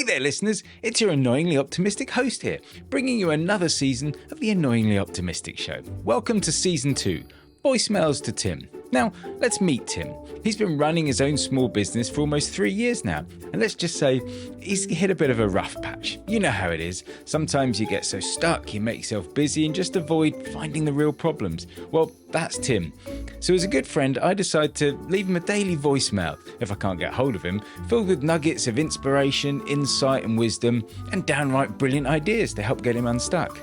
there, listeners, it's your annoyingly optimistic host here, bringing you another season of the Annoyingly Optimistic Show. Welcome to Season 2, Voicemails to Tim. Now, let's meet Tim. He's been running his own small business for almost 3 years now, and let's just say he's hit a bit of a rough patch. You know how it is. Sometimes you get so stuck, you make yourself busy and just avoid finding the real problems. Well, that's Tim. So as a good friend, I decided to leave him a daily voicemail, if I can't get hold of him, filled with nuggets of inspiration, insight and wisdom, and downright brilliant ideas to help get him unstuck.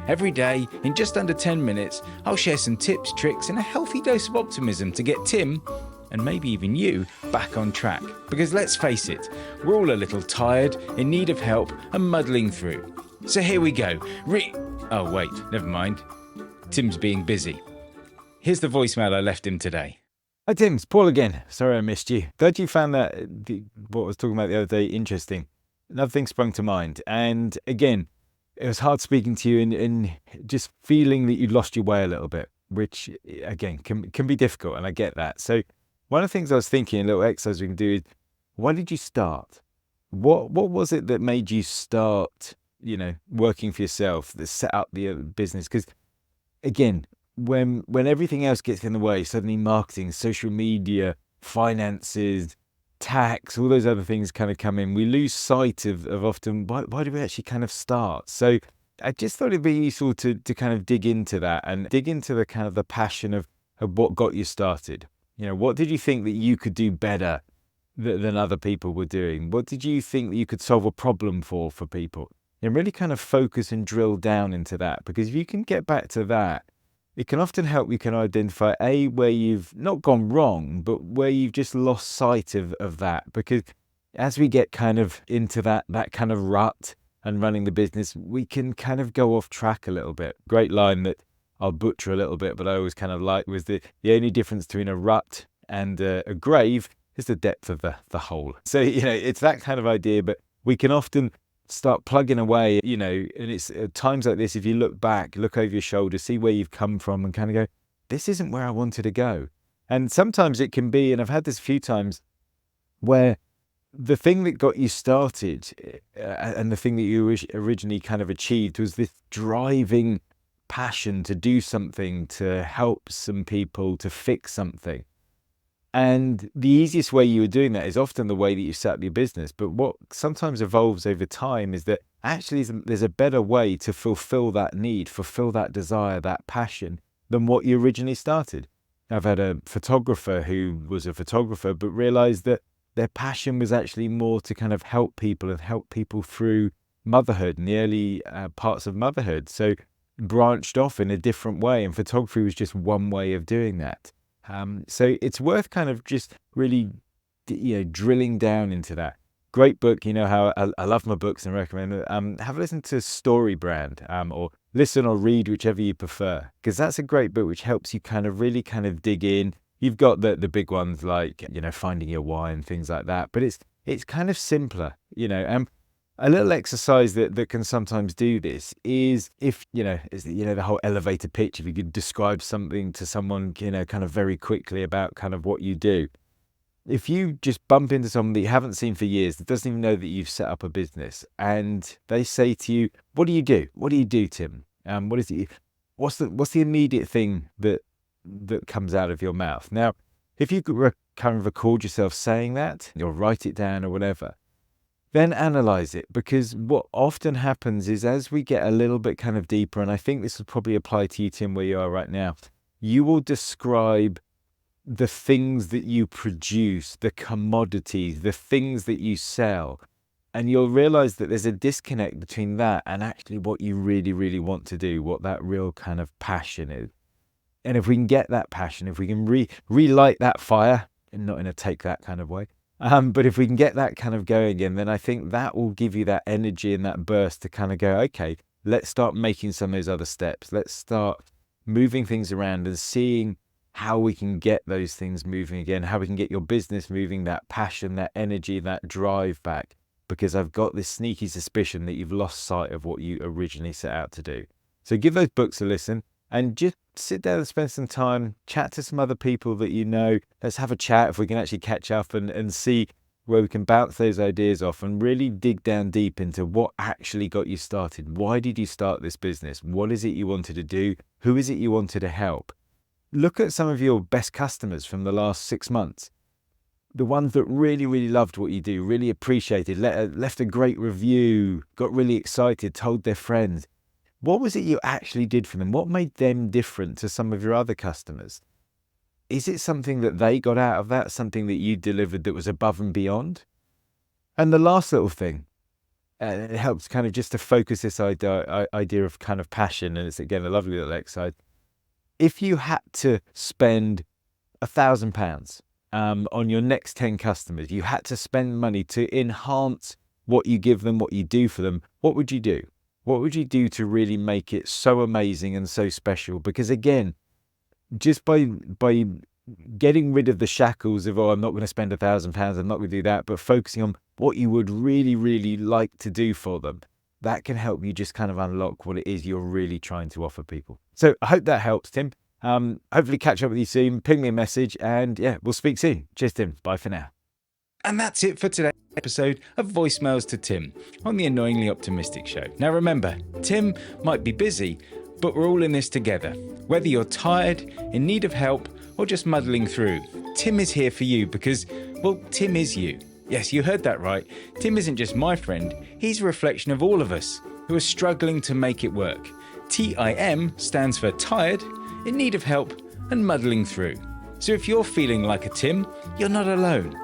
Every day, in just under 10 minutes, I'll share some tips, tricks, and a healthy dose of optimism to get Tim, and maybe even you, back on track. Because let's face it, we're all a little tired, in need of help, and muddling through. So here we go. Oh wait, never mind. Tim's being busy. Here's the voicemail I left him today. Hi Tim, it's Paul again. Sorry I missed you. Glad you found that, what I was talking about the other day, interesting. Another thing sprung to mind. And again, it was hard speaking to you and just feeling that you lost your way a little bit, which again can be difficult, and I get that. So one of the things I was thinking, a little exercise we can do, is why did you start? What was it that made you start, working for yourself, that set up the business? Because again, when everything else gets in the way, suddenly marketing, social media, finances, tax, all those other things kind of come in, we lose sight of often why do we actually kind of start. So I just thought it'd be useful to kind of dig into that and dig into the kind of the passion of what got you started. What did you think that you could do better than other people were doing? What did you think that you could solve a problem for people? And really kind of focus and drill down into that, because if you can get back to that, it can often help you can identify where you've not gone wrong, but where you've just lost sight of that. Because as we get kind of into that kind of rut and running the business, we can kind of go off track a little bit. Great line that I'll butcher a little bit, but I always kind of like, was the only difference between a rut and a grave is the depth of the hole. So, it's that kind of idea, but we can often start plugging away, and it's at times like this, if you look back, look over your shoulder, see where you've come from and kind of go, this isn't where I wanted to go. And sometimes it can be, and I've had this a few times, where the thing that got you started and the thing that you originally kind of achieved was this driving passion to do something, to help some people, to fix something. And the easiest way you were doing that is often the way that you set up your business. But what sometimes evolves over time is that actually there's a better way to fulfill that need, fulfill that desire, that passion, than what you originally started. I've had a photographer who was a photographer, but realized that their passion was actually more to kind of help people and help people through motherhood and the early parts of motherhood. So branched off in a different way, and photography was just one way of doing that. So it's worth kind of just really, drilling down into that. Great book, how I love my books and recommend it. Have a listen to Story Brand, or listen or read, whichever you prefer, because that's a great book which helps you kind of really kind of dig in. You've got the big ones like, Finding Your Why and things like that, but it's kind of simpler, a little exercise that can sometimes do this is if, the whole elevator pitch, if you could describe something to someone, kind of very quickly about kind of what you do. If you just bump into someone that you haven't seen for years, that doesn't even know that you've set up a business, and they say to you, what do you do? What do you do, Tim? What is it? What's the immediate thing that comes out of your mouth? Now, if you could kind of record yourself saying that, or write it down or whatever, then analyze it, because what often happens is as we get a little bit kind of deeper, and I think this would probably apply to you, Tim, where you are right now, you will describe the things that you produce, the commodities, the things that you sell, and you'll realize that there's a disconnect between that and actually what you really, really want to do, what that real kind of passion is. And if we can get that passion, if we can relight that fire, and not in a take that kind of way, but if we can get that kind of going again, then I think that will give you that energy and that burst to kind of go, okay, let's start making some of those other steps. Let's start moving things around and seeing how we can get those things moving again, how we can get your business moving, that passion, that energy, that drive back, because I've got this sneaky suspicion that you've lost sight of what you originally set out to do. So give those books a listen and just sit down and spend some time, chat to some other people that you know. Let's have a chat if we can actually catch up and see where we can bounce those ideas off and really dig down deep into what actually got you started. Why did you start this business? What is it you wanted to do? Who is it you wanted to help? Look at some of your best customers from the last 6 months. The ones that really, really loved what you do, really appreciated, left a great review, got really excited, told their friends. What was it you actually did for them? What made them different to some of your other customers? Is it something that they got out of that, something that you delivered that was above and beyond? And the last little thing, it helps kind of just to focus this idea of kind of passion, and it's again a lovely little exercise. If you had to spend £1,000 on your next 10 customers, you had to spend money to enhance what you give them, what you do for them, what would you do? What would you do to really make it so amazing and so special? Because again, just by getting rid of the shackles of, oh, I'm not going to spend £1,000, I'm not going to do that, but focusing on what you would really, really like to do for them, that can help you just kind of unlock what it is you're really trying to offer people. So I hope that helps, Tim. Hopefully catch up with you soon. Ping me a message, and yeah, we'll speak soon. Cheers, Tim. Bye for now. And that's it for today's episode of Voicemails to Tim on the Annoyingly Optimistic Show. Now remember, Tim might be busy, but we're all in this together. Whether you're tired, in need of help, or just muddling through, Tim is here for you because, well, Tim is you. Yes, you heard that right. Tim isn't just my friend, he's a reflection of all of us who are struggling to make it work. TIM stands for tired, in need of help, and muddling through. So if you're feeling like a Tim, you're not alone.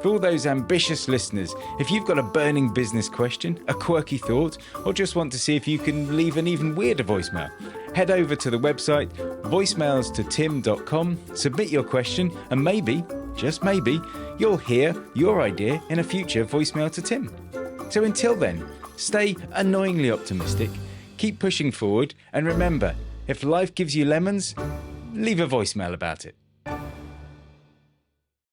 For all those ambitious listeners, if you've got a burning business question, a quirky thought, or just want to see if you can leave an even weirder voicemail, head over to the website voicemailstotim.com, submit your question, and maybe, just maybe, you'll hear your idea in a future Voicemail to Tim. So until then, stay annoyingly optimistic, keep pushing forward, and remember, if life gives you lemons, leave a voicemail about it.